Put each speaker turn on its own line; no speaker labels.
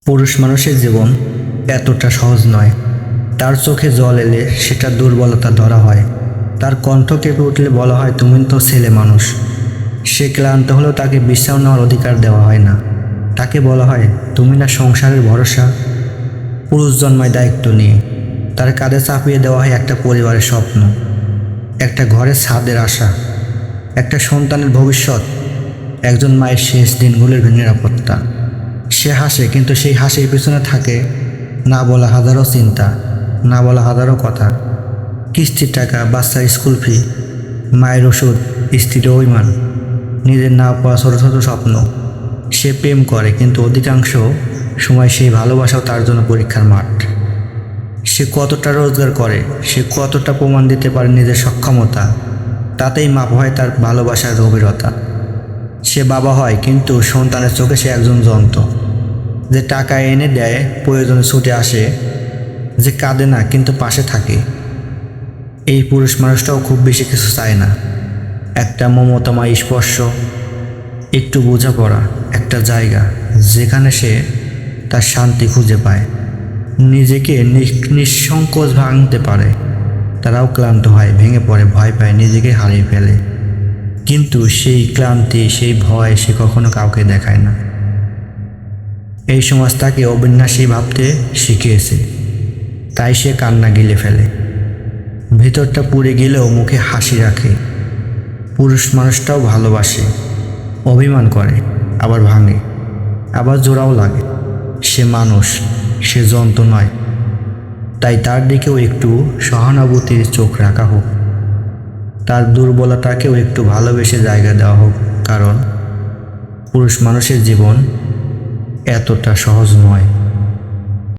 পুরুষ মানুষের জীবন এতটা সহজ নয়। তার চোখে জল এলে সেটা দুর্বলতা ধরা হয়। তার কণ্ঠ কেঁপে উঠলে বলা হয় তুমি তো ছেলে মানুষ। সে ক্লান্ত হলেও তাকে বিশ্রাম নেওয়ার অধিকার দেওয়া হয় না। তাকে বলা হয় তুমি না সংসারের ভরসা। পুরুষ জন্মায় দায়িত্ব নিয়ে, তার কাঁধে চাপিয়ে দেওয়া হয় একটা পরিবারের স্বপ্ন, একটা ঘরের ছাদের আশা, একটা সন্তানের ভবিষ্যৎ, একজন মায়ের শেষ দিনগুলোর নিরাপত্তা। সে হাসে, কিন্তু সেই হাসির পিছনে থাকে না বলা হাজারো চিন্তা, না বলা হাজারো কথা। কিস্তির টাকা, বাচ্চার স্কুল ফি, মায়ের ওষুধ, স্ত্রীর অভিমান, নিজের না পাওয়া ছোটো ছোটো স্বপ্ন। সে প্রেম করে, কিন্তু অধিকাংশ সময় সেই ভালোবাসাও তার জন্য পরীক্ষার মাঠ। সে কতটা রোজগার করে, সে কতটা প্রমাণ দিতে পারে নিজের সক্ষমতা, তাতেই মাপ হয় তার ভালোবাসার গভীরতা। সে বাবা হয়, কিন্তু সন্তানের চোখে সে একজন যন্ত্র, যে টাকা এনে দেয়, প্রয়োজনে ছুটে আসে, যে কাঁদে না কিন্তু পাশে থাকে। এই পুরুষ মানুষটাও খুব বেশি কিছু চায় না। একটা মমতাময় স্পর্শ, একটু বোঝাপড়া, একটা জায়গা যেখানে সে তার শান্তি খুঁজে পায়, নিজেকে নিঃসংকোচ ভাঙতে পারে। তারাও ক্লান্ত হয়, ভেঙে পড়ে, ভয় পায়, নিজেকে হারিয়ে ফেলে। কিন্তু সেই ক্লান্তি, সেই ভয় সে কখনো কাউকে দেখায় না। এই সমাজ তাকে অবিনাশী ভাবতে শিখিয়েছে, তাই সে কান্না গিলে ফেলে। ভিতরটা পুড়ে গেলেও মুখে হাসি রাখে। পুরুষ মানুষটাও ভালোবাসে, অভিমান করে, আবার ভাঙে, আবার জোড়াও লাগে। সে মানুষ, সে যন্ত্র নয়। তাই তার দিকেও একটু সহানুভূতির চোখ রাখা হোক, তার দুর্বলতাকেও একটু ভালোবেসে জায়গা দেওয়া হোক। কারণ পুরুষ মানুষের জীবন এতটা সহজ নয়।